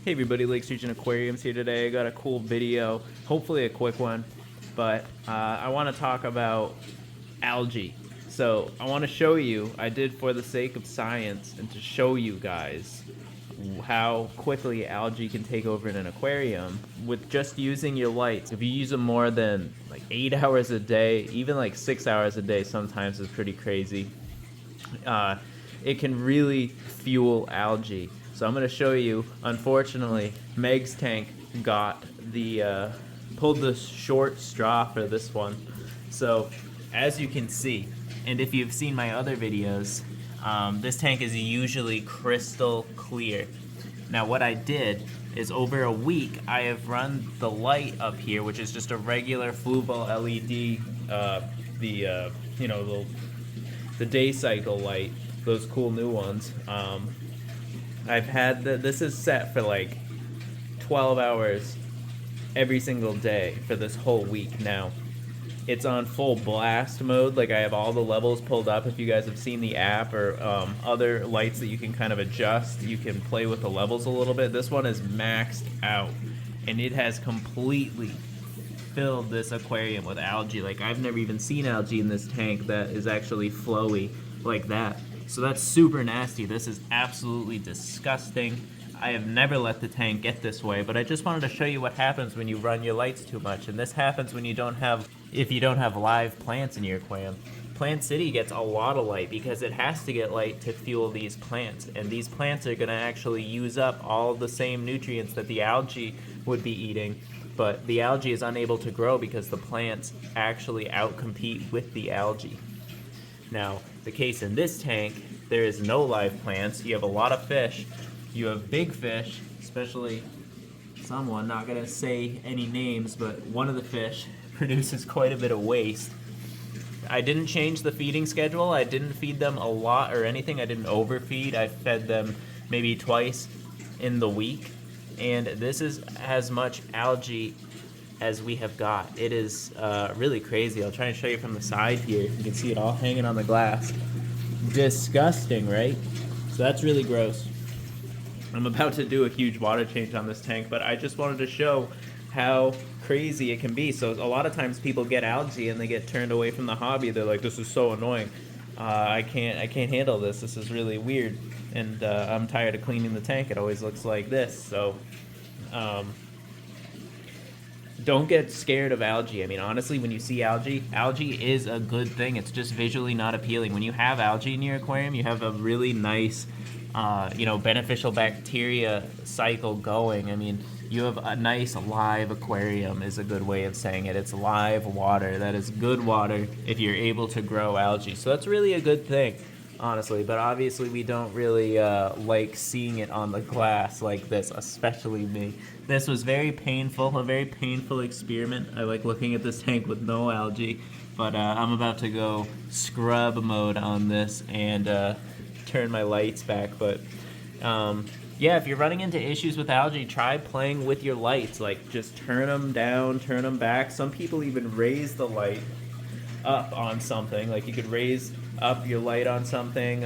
Hey everybody, Lakes Region Aquariums here today. I got a cool video, hopefully a quick one, but I want to talk about algae. So I want to show you, I did for the sake of science and to show you guys how quickly algae can take over in an aquarium with just using your lights. If you use them more than like 8 hours a day, even like 6 hours a day sometimes is pretty crazy. It can really fuel algae. So I'm going to show you, unfortunately, Meg's tank got the, pulled the short straw for this one. So as you can see, and if you've seen my other videos, this tank is usually crystal clear. Now what I did is over a week, I have run the light up here, which is just a regular Fluval LED, you know, the day cycle light, those cool new ones. I've had this is set for like 12 hours every single day for this whole week now. It's on full blast mode, like I have all the levels pulled up. If you guys have seen the app or other lights that you can kind of adjust, you can play with the levels a little bit. This one is maxed out and it has completely filled this aquarium with algae. Like I've never even seen algae in this tank that is actually flowy like that. So that's super nasty. This is absolutely disgusting. I have never let the tank get this way, but I just wanted to show you what happens when you run your lights too much. And this happens when you don't have, if you don't have live plants in your aquarium. Plant City gets a lot of light because it has to get light to fuel these plants. And these plants are gonna actually use up all the same nutrients that the algae would be eating. But the algae is unable to grow because the plants actually outcompete with the algae. Now, the case in this tank, there is no live plants. You have a lot of fish. You have big fish, especially someone, not gonna say any names, but one of the fish produces quite a bit of waste. I didn't change the feeding schedule. I didn't feed them a lot or anything. I didn't overfeed. I fed them maybe twice in the week. And this is as much algae as we have got. It is really crazy. I'll try and show you from the side here. You can see it all hanging on the glass. Disgusting, right? So that's really gross. I'm about to do a huge water change on this tank, but I just wanted to show how crazy it can be. So a lot of times people get algae and they get turned away from the hobby. They're like, this is so annoying. I can't handle this. This is really weird. And I'm tired of cleaning the tank. It always looks like this. So don't get scared of algae. I mean, honestly, when you see algae, algae is a good thing. It's just visually not appealing. When you have algae in your aquarium, you have a really nice, beneficial bacteria cycle going. I mean, you have a nice live aquarium is a good way of saying it. It's live water. That is good water if you're able to grow algae. So that's really a good thing, honestly. But obviously we don't really like seeing it on the glass like this, especially me. This was very painful, a very painful experiment. I like looking at this tank with no algae, but I'm about to go scrub mode on this and turn my lights back. But yeah, if you're running into issues with algae, try playing with your lights. Like just turn them down, turn them back. Some people even raise the light up on something. Like you could raise up your light on something.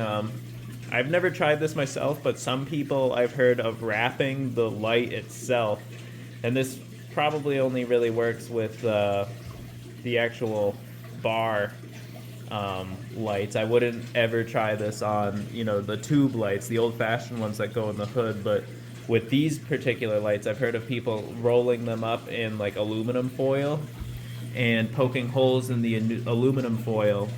I've never tried this myself, but some people I've heard of wrapping the light itself. And this probably only really works with the actual bar lights. I wouldn't ever try this on, the tube lights, the old-fashioned ones that go in the hood, but with these particular lights, I've heard of people rolling them up in like aluminum foil and poking holes in the aluminum foil,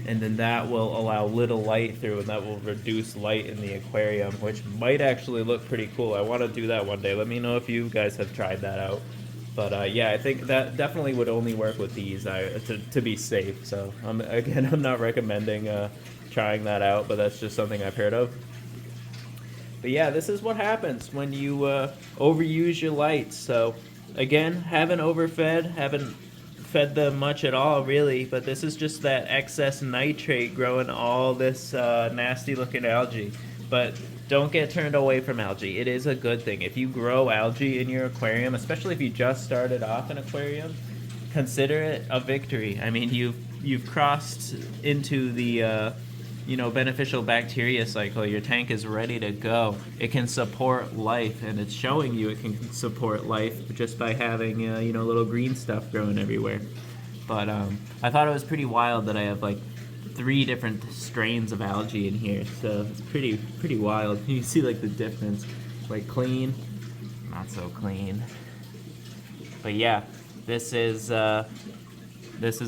and then that will allow little light through, and that will reduce light in the aquarium, which might actually look pretty cool. I want to do that one day. Let me know if you guys have tried that out. But yeah, I think that definitely would only work with these to be safe. So again, I'm not recommending trying that out, but that's just something I've heard of. But yeah, this is what happens when you overuse your lights. So again, haven't fed them much at all, really, but this is just that excess nitrate growing all this nasty looking algae. But don't get turned away from algae. It is a good thing. If you grow algae in your aquarium, especially if you just started off an aquarium, consider it a victory. I mean, you've crossed into the beneficial bacteria cycle. Your tank is ready to go. It can support life, and it's showing you it can support life just by having little green stuff growing everywhere. But I thought it was pretty wild that I have like 3 different strains of algae in here, so it's pretty wild. You see like the difference, like clean, not so clean. But yeah, this is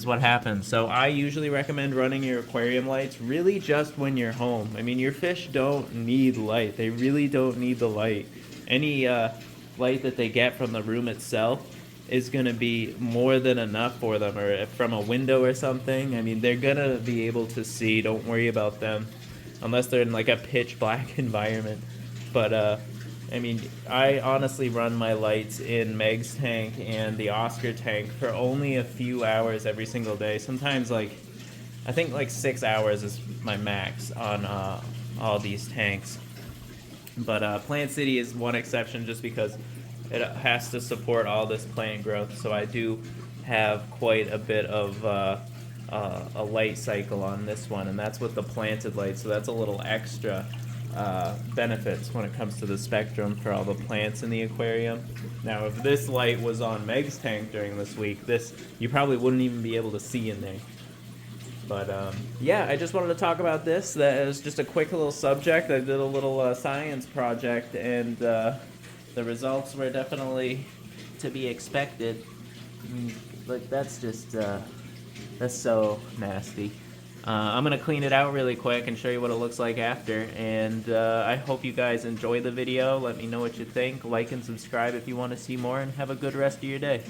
what happens. So I usually recommend running your aquarium lights really just when you're home. I mean, your fish don't need light. They really don't need the light. Any light that they get from the room itself is going to be more than enough for them, or from a window or something. I mean, they're going to be able to see. Don't worry about them unless they're in like a pitch black environment. But I mean, I honestly run my lights in Meg's tank and the Oscar tank for only a few hours every single day. Sometimes I think like 6 hours is my max on all these tanks. But Plant City is one exception just because it has to support all this plant growth. So I do have quite a bit of a light cycle on this one, and that's with the planted light. So that's a little extra benefits when it comes to the spectrum for all the plants in the aquarium. Now, if this light was on Meg's tank during this week, you probably wouldn't even be able to see in there. But yeah, I just wanted to talk about this. That was just a quick little subject. I did a little science project, and the results were definitely to be expected. I mean, like, that's just that's so nasty. I'm going to clean it out really quick and show you what it looks like after, and I hope you guys enjoy the video. Let me know what you think. Like and subscribe if you want to see more, and have a good rest of your day.